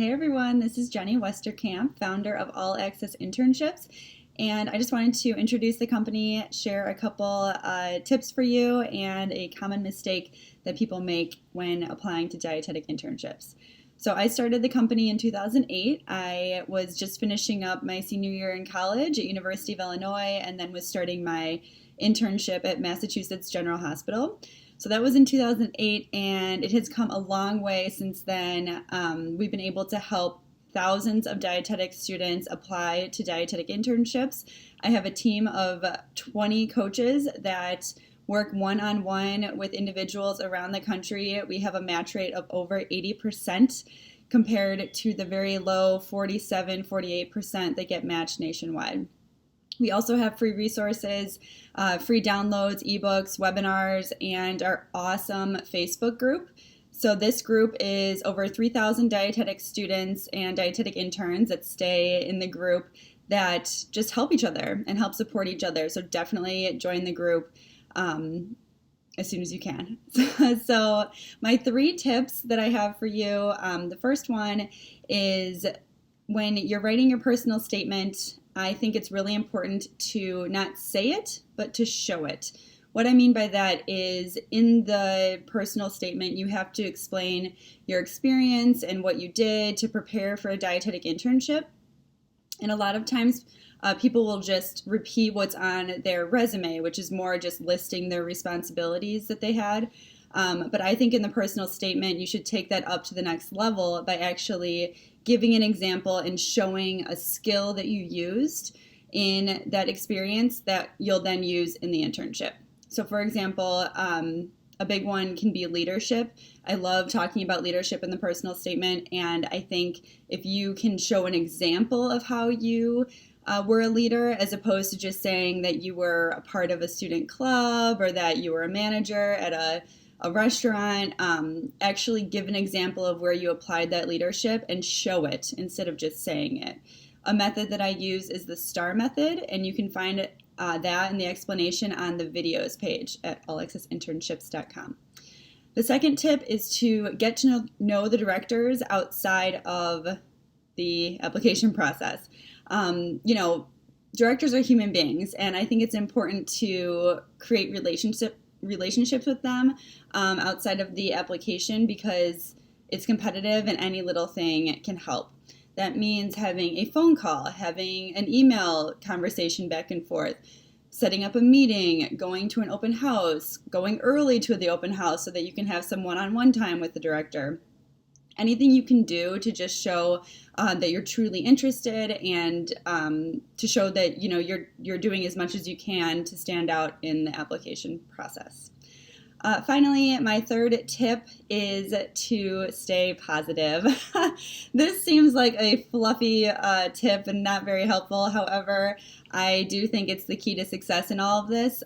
Hey everyone, this is Jenny Westerkamp, founder of All Access Internships, and I just wanted to introduce the company, share a couple tips for you, and a common mistake that people make when applying to dietetic internships. So I started the company in 2008. I was just finishing up my senior year in college at University of Illinois, and then was starting my internship at Massachusetts General Hospital. So that was in 2008, and it has come a long way since then. We've been able to help thousands of dietetic students apply to dietetic internships. I have a team of 20 coaches that work one-on-one with individuals around the country. We have a match rate of over 80% compared to the very low 47, 48% that get matched nationwide. We also have free resources, free downloads, ebooks, webinars, and our awesome Facebook group. So this group is over 3,000 dietetic students and dietetic interns that stay in the group that just help each other and help support each other. So definitely join the group as soon as you can. So my 3 tips that I have for you, the first one is when you're writing your personal statement, I think it's really important to not say it, but to show it. What I mean by that is in the personal statement, you have to explain your experience and what you did to prepare for a dietetic internship. And a lot of times people will just repeat what's on their resume, which is more just listing their responsibilities that they had. But I think in the personal statement, you should take that up to the next level by actually giving an example and showing a skill that you used in that experience that you'll then use in the internship. So for example, a big one can be leadership. I love talking about leadership in the personal statement, and I think if you can show an example of how you were a leader, as opposed to just saying that you were a part of a student club or that you were a manager at a restaurant, actually give an example of where you applied that leadership and show it instead of just saying it. A method that I use is the STAR method, and you can find that in the explanation on the videos page at allaccessinternships.com. The second tip is to get to know the directors outside of the application process. Directors are human beings, and I think it's important to create relationships with them outside of the application because it's competitive and any little thing can help. That means having a phone call, having an email conversation back and forth, setting up a meeting, going to an open house, going early to the open house so that you can have some one-on-one time with the director. Anything you can do to just show that you're truly interested and to show that you're doing as much as you can to stand out in the application process. Finally, my third tip is to stay positive. This seems like a fluffy tip and not very helpful. However, I do think it's the key to success in all of this.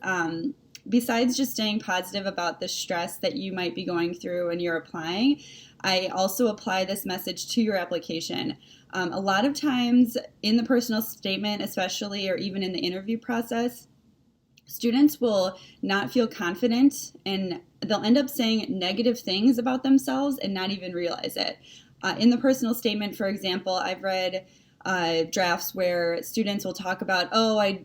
Besides just staying positive about the stress that you might be going through when you're applying, I also apply this message to your application. A lot of times in the personal statement, especially, or even in the interview process, students will not feel confident and they'll end up saying negative things about themselves and not even realize it. In the personal statement, for example, I've read drafts where students will talk about, I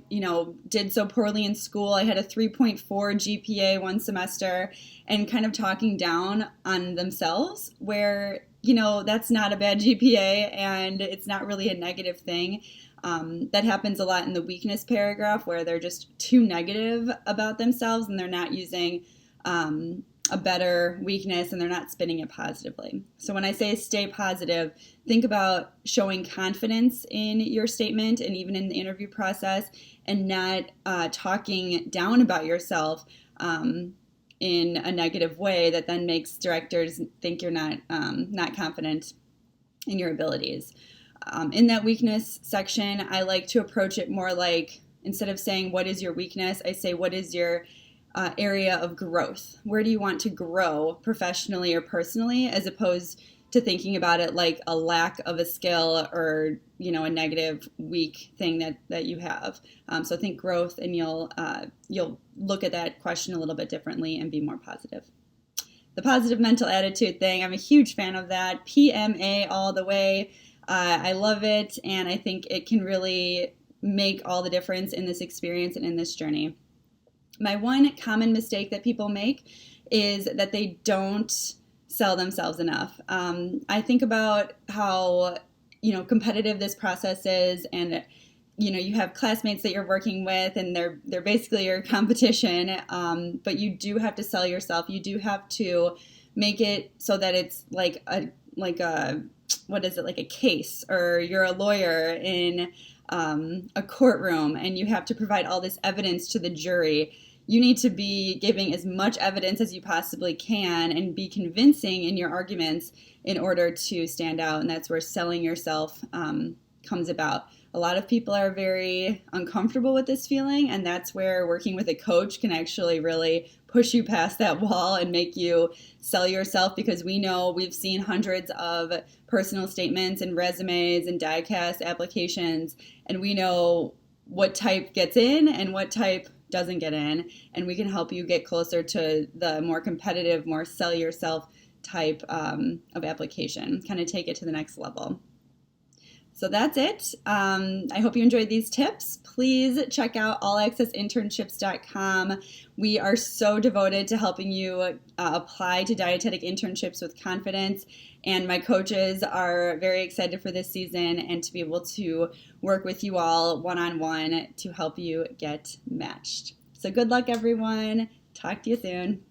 did so poorly in school. I had a 3.4 GPA one semester, and kind of talking down on themselves where, that's not a bad GPA and it's not really a negative thing. That happens a lot in the weakness paragraph where they're just too negative about themselves and they're not using a better weakness and they're not spinning it positively. So when I say stay positive, think about showing confidence in your statement and even in the interview process and not talking down about yourself in a negative way that then makes directors think you're not confident in your abilities. In that weakness section, I like to approach it more like, instead of saying, what is your weakness? I say, what is your area of growth? Where do you want to grow professionally or personally, as opposed to thinking about it like a lack of a skill or, a negative, weak thing that you have. So think growth, and you'll look at that question a little bit differently and be more positive. the positive mental attitude thing. I'm a huge fan of that. PMA all the way. I love it, and I think it can really make all the difference in this experience and in this journey. My one common mistake that people make is that they don't sell themselves enough. I think about how competitive this process is, and you have classmates that you're working with, and they're basically your competition. But you do have to sell yourself. You do have to make it so that it's like a what is it, like a case, or you're a lawyer in a courtroom, and you have to provide all this evidence to the jury. You need to be giving as much evidence as you possibly can and be convincing in your arguments in order to stand out. And that's where selling yourself comes about. A lot of people are very uncomfortable with this feeling, and that's where working with a coach can actually really push you past that wall and make you sell yourself, because we've seen hundreds of personal statements and resumes and diecast applications, and we know what type gets in and what type doesn't get in, and we can help you get closer to the more competitive, more sell yourself type of application, kind of take it to the next level. So that's it. I hope you enjoyed these tips. Please check out allaccessinternships.com. We are so devoted to helping you apply to dietetic internships with confidence. And my coaches are very excited for this season and to be able to work with you all one-on-one to help you get matched. So good luck, everyone. Talk to you soon.